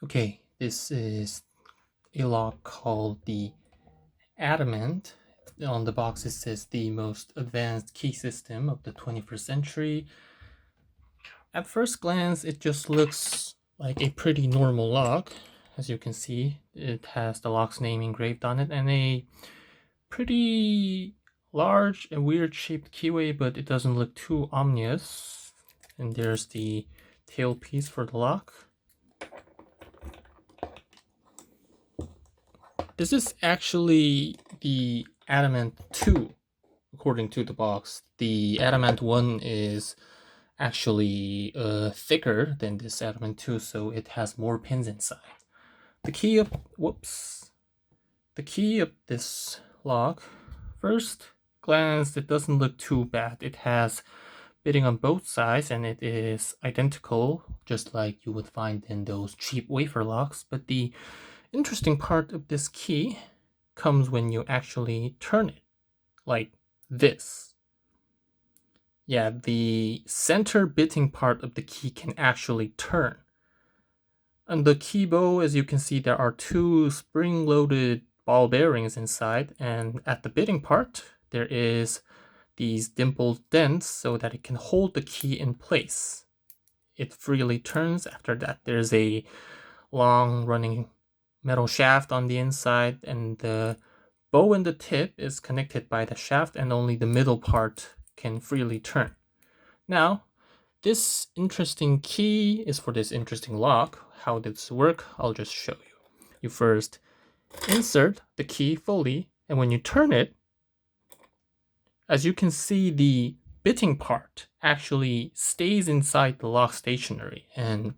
Okay, this is a lock called the Adamant. On the box, it says the most advanced key system of the 21st century. At first glance, it just looks like a pretty normal lock. As you can see, it has the lock's name engraved on it and a pretty large and weird shaped keyway, but it doesn't look too ominous. And there's the tailpiece for the lock. This is actually the Adamant 2, according to the box. The Adamant 1 is actually thicker than this Adamant 2, so it has more pins inside. The key of this lock, first glance, it doesn't look too bad. It has bitting on both sides and it is identical, just like you would find in those cheap wafer locks. But the interesting part of this key comes when you actually turn it, like this. Yeah, the center bitting part of the key can actually turn. On the key bow, as you can see, there are two spring-loaded ball bearings inside, and at the bitting part, there is these dimpled dents so that it can hold the key in place. It freely turns after that. There's a long running metal shaft on the inside, and the bow and the tip is connected by the shaft, and only the middle part can freely turn. Now, this interesting key is for this interesting lock. How does this work? I'll just show you. You first insert the key fully, and when you turn it, as you can see, the bitting part actually stays inside the lock stationary. And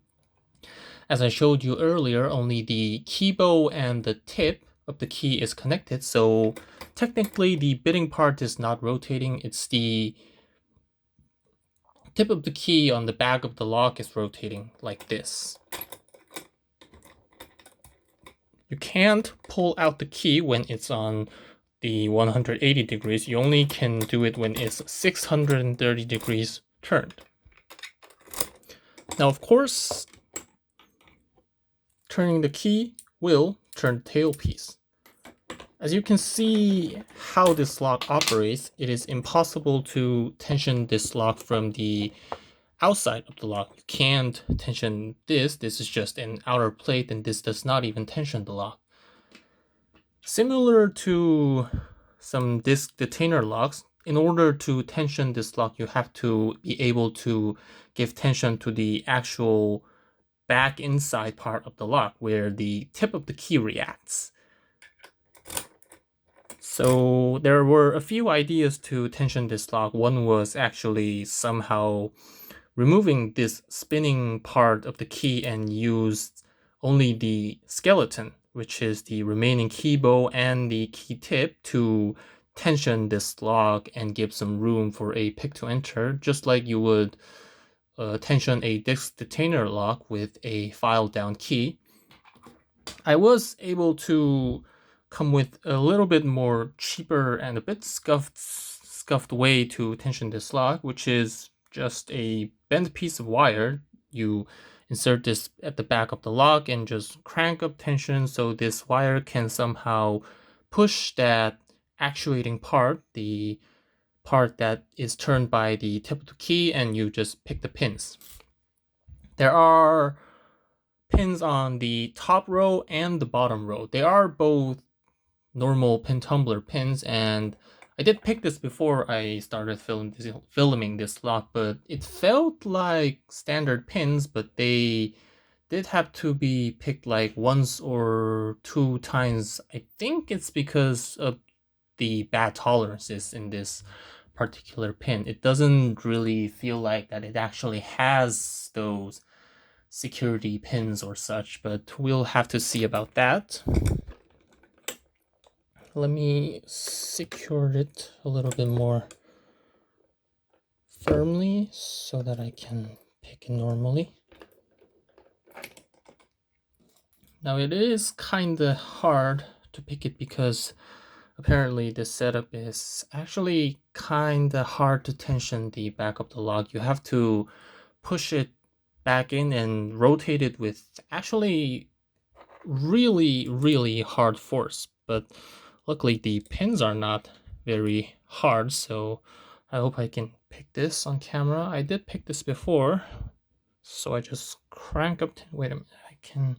as I showed you earlier, only the key bow and the tip of the key is connected. So technically the bitting part is not rotating. It's the tip of the key on the back of the lock is rotating like this. You can't pull out the key when it's on the 180 degrees. You only can do it when it's 630 degrees turned. Now, of course, turning the key will turn the tailpiece. As you can see how this lock operates, it is impossible to tension this lock from the outside of the lock. You can't tension this. This is just an outer plate, and this does not even tension the lock. Similar to some disc detainer locks, in order to tension this lock, you have to be able to give tension to the actual back inside part of the lock where the tip of the key reacts. So there were a few ideas to tension this lock. One was actually somehow removing this spinning part of the key and use only the skeleton, which is the remaining key bow and the key tip, to tension this lock and give some room for a pick to enter, just like you would tension a disc detainer lock with a file down key. I was able to come with a little bit more cheaper and a bit scuffed way to tension this lock, which is just a bent piece of wire. You insert this at the back of the lock and just crank up tension so this wire can somehow push that actuating part, the part that is turned by the tip of the key, and you just pick the pins. There are pins on the top row and the bottom row. They are both normal pin tumbler pins, and I did pick this before I started filming this lock, but it felt like standard pins, but they did have to be picked like once or two times. I think it's because of the bad tolerances in this particular pin. It doesn't really feel like that it actually has those security pins or such, but we'll have to see about that. Let me secure it a little bit more firmly so that I can pick it normally. Now it is kind of hard to pick it because apparently this setup is actually kind of hard to tension the back of the lock. You have to push it back in and rotate it with actually really, really hard force, but luckily the pins are not very hard, so I hope I can pick this on camera. I did pick this before, so I just crank up. Wait a minute,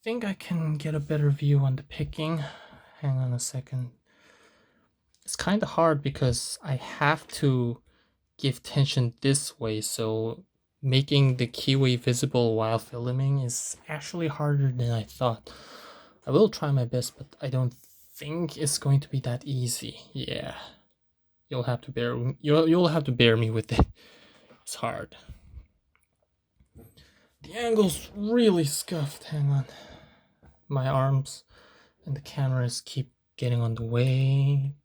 think I can get a better view on the picking. Hang on a second. It's kind of hard because I have to give tension this way, so making the keyway visible while filming is actually harder than I thought. I will try my best, but I don't think it's going to be that easy. Yeah, you'll have to bear me with it. It's hard. The angle's really scuffed. Hang on, my arms and the cameras keep getting on the way.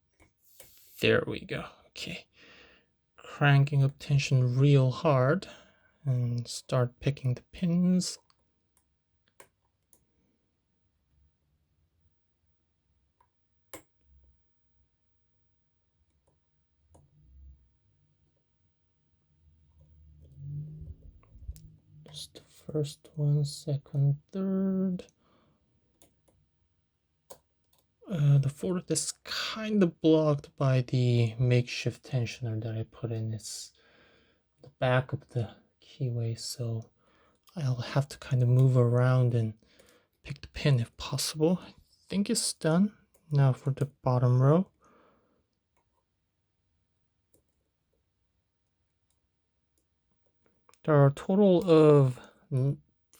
There we go. Okay, cranking up tension real hard and start picking the pins. Just the first one, second, third. The fourth is kind of blocked by the makeshift tensioner that I put in. It's the back of the keyway, so I'll have to kind of move around and pick the pin if possible. I think it's done. Now for the bottom row. There are a total of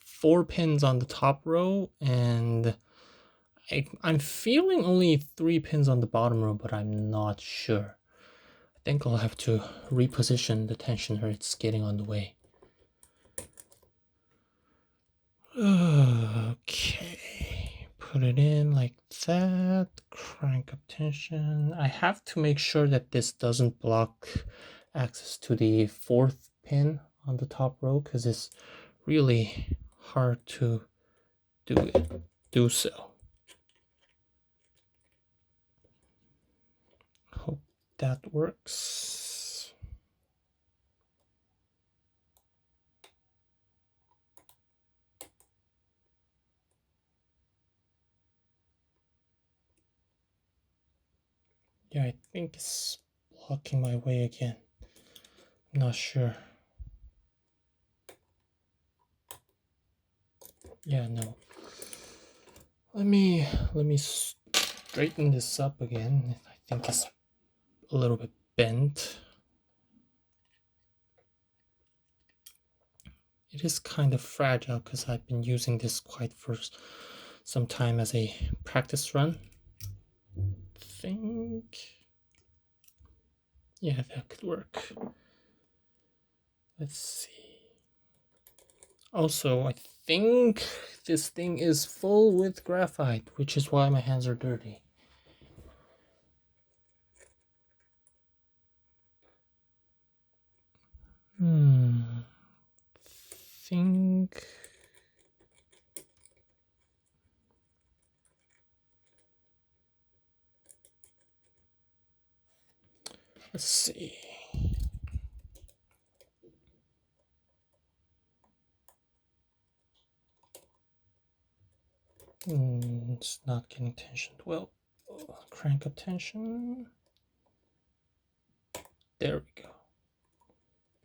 4 pins on the top row, and I'm feeling only 3 pins on the bottom row, but I'm not sure. I think I'll have to reposition the tensioner. It's getting on the way. Okay, put it in like that, crank up tension. I have to make sure that this doesn't block access to the 4th pin on the top row, because it's really hard to do so. Hope that works. Yeah, I think it's blocking my way again. I'm not sure. Yeah, no. Let me straighten this up again. I think it's a little bit bent. It is kind of fragile because I've been using this quite for some time as a practice run. I think, yeah, that could work. Let's see. Also, I think this thing is full with graphite, which is why my hands are dirty. Think. Let's see. It's not getting tension. Well, crank up tension. There we go.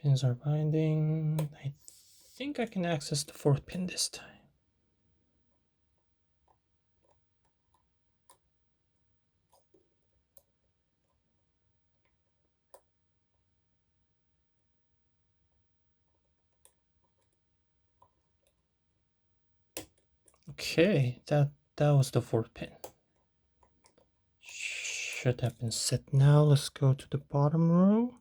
Pins are binding. I think I can access the 4th pin this time. Okay, that was the 4th pin. Should have been set now. Let's go to the bottom row.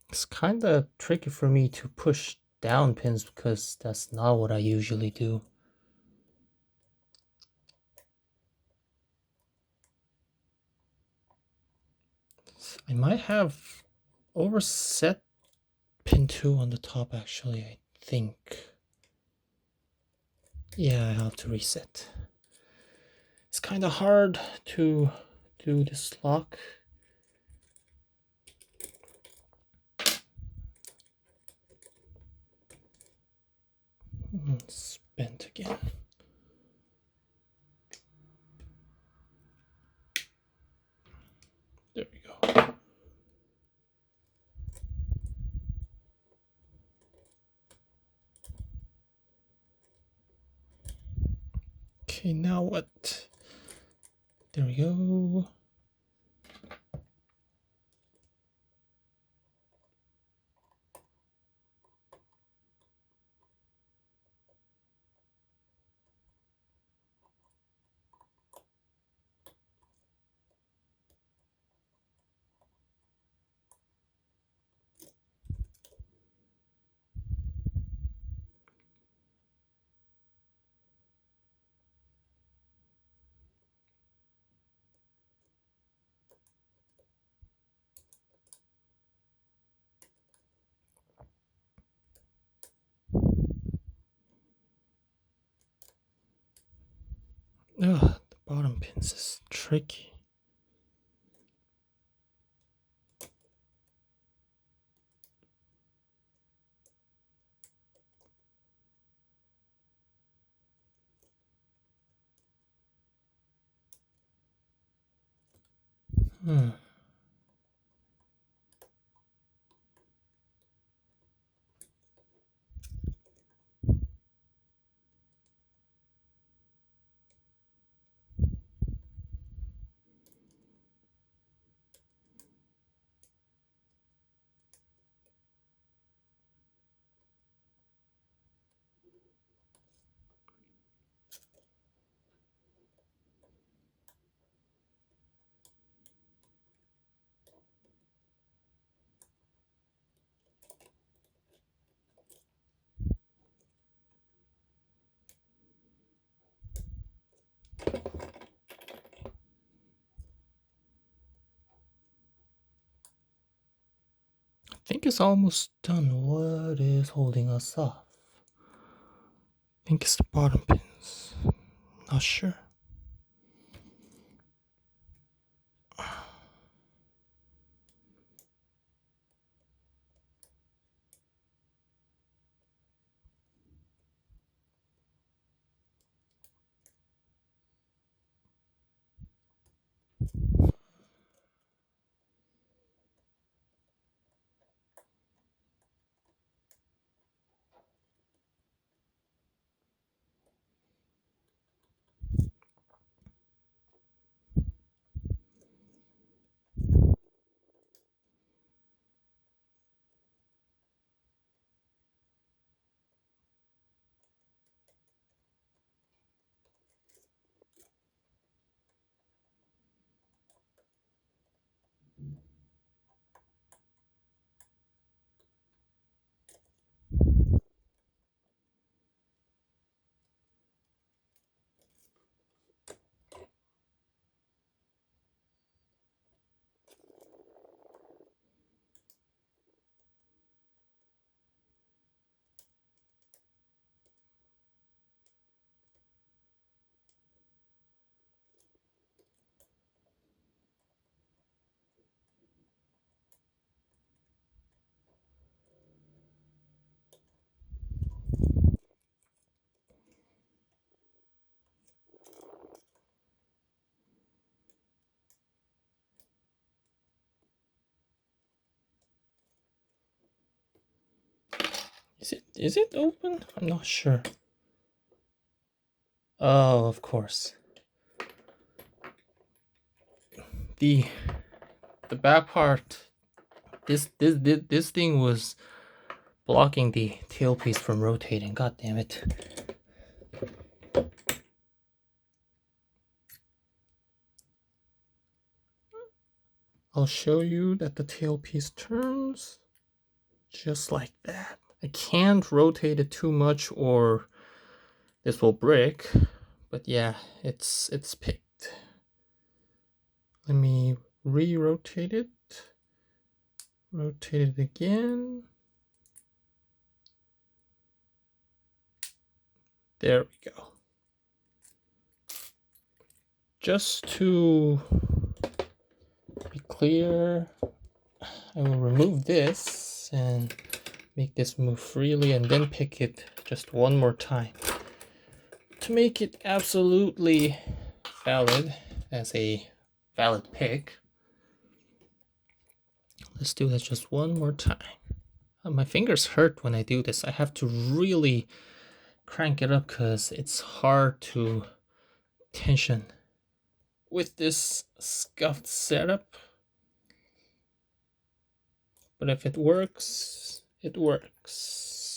It's kind of tricky for me to push down pins because that's not what I usually do. I might have overset pin 2 on the top actually, I think. Yeah, I have to reset. It's kind of hard to do this lock. It's bent again. There we go. Okay, now what? There we go. Ugh, the bottom pins is tricky. Hmm. I think it's almost done. What is holding us off? I think it's the bottom pins. Not sure. Is it open? I'm not sure. Oh, of course. The back part. This thing was blocking the tailpiece from rotating. God damn it. I'll show you that the tailpiece turns just like that. I can't rotate it too much or this will break. But yeah, it's picked. Let me re-rotate it. Rotate it again. There we go. Just to be clear, I will remove this and make this move freely and then pick it just one more time to make it absolutely valid as a valid pick. Let's do that just one more time. My fingers hurt when I do this. I have to really crank it up because it's hard to tension with this scuffed setup. But if it works, it works.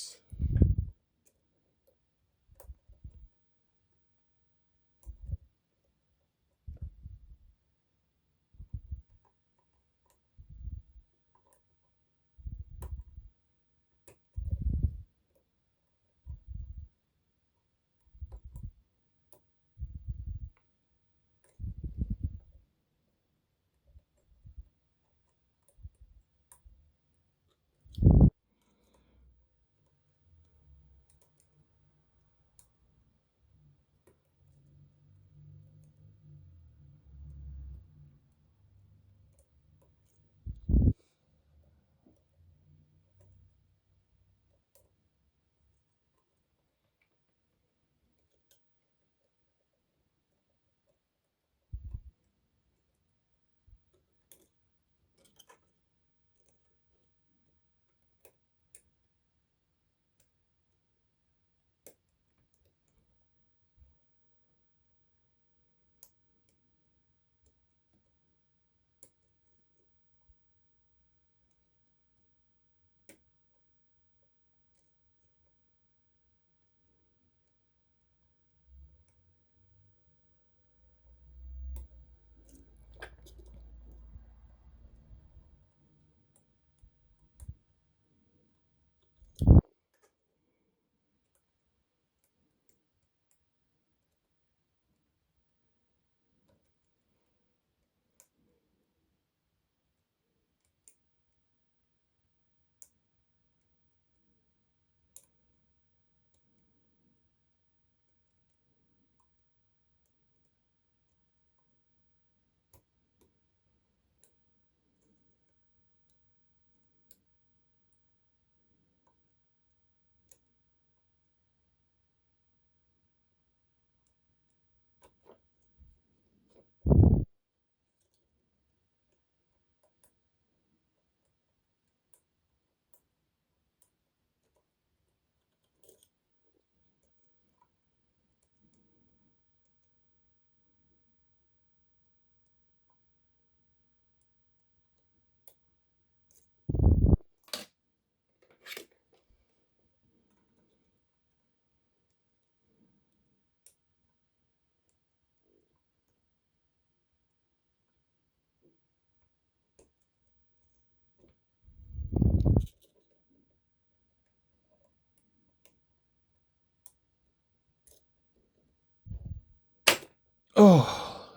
Oh,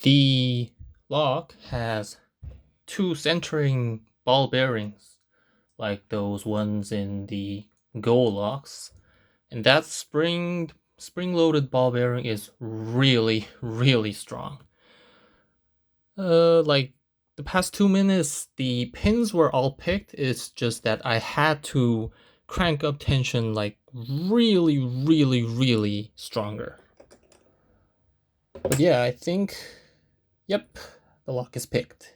the lock has two centering ball bearings, like those ones in the Go locks, and that spring-loaded ball bearing is really strong. Like the past 2 minutes, the pins were all picked. It's just that I had to crank up tension like really stronger. But yeah, I think, yep, the lock is picked.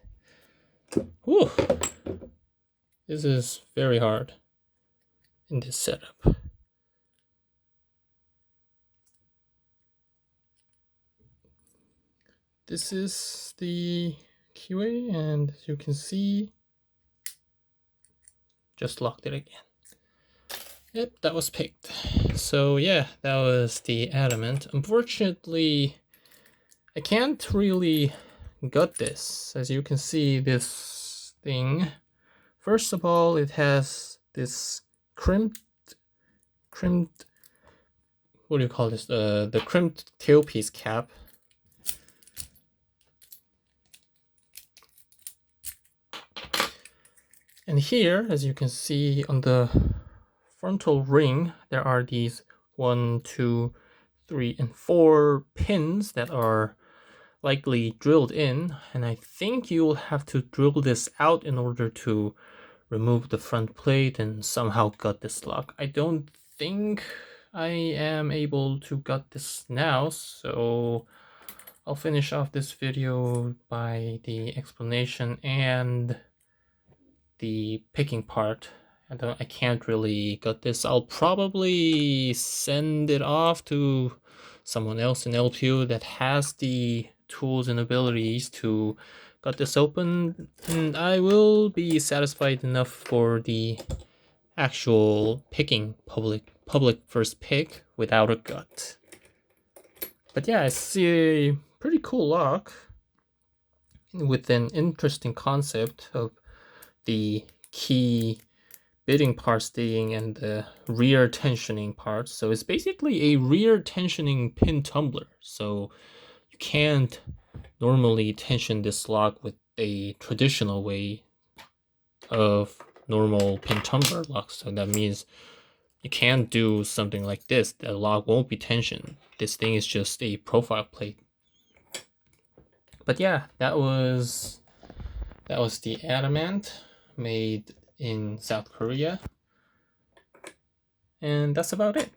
Whew. This is very hard in this setup. This is the QA, and as you can see, just locked it again. Yep, that was picked. So yeah, that was the Adamant. Unfortunately, I can't really gut this. As you can see, this thing, first of all, it has this crimped, what do you call this? The crimped tailpiece cap. And here, as you can see on the frontal ring, there are these 1, 2, 3, and 4 pins that are likely drilled in, and I think you'll have to drill this out in order to remove the front plate and somehow gut this lock. I don't think I am able to gut this now, so I'll finish off this video by the explanation and the picking part. I can't really gut this. I'll probably send it off to someone else in LPU that has the tools and abilities to cut this open, and I will be satisfied enough for the actual picking public first pick without a gut. But yeah, I see a pretty cool lock with an interesting concept of the key bidding part staying and the rear tensioning part. So it's basically a rear tensioning pin tumbler. So you can't normally tension this lock with a traditional way of normal pin tumbler locks. So that means you can't do something like this. The lock won't be tensioned. This thing is just a profile plate. But yeah, that was the Adamant made in South Korea. And that's about it.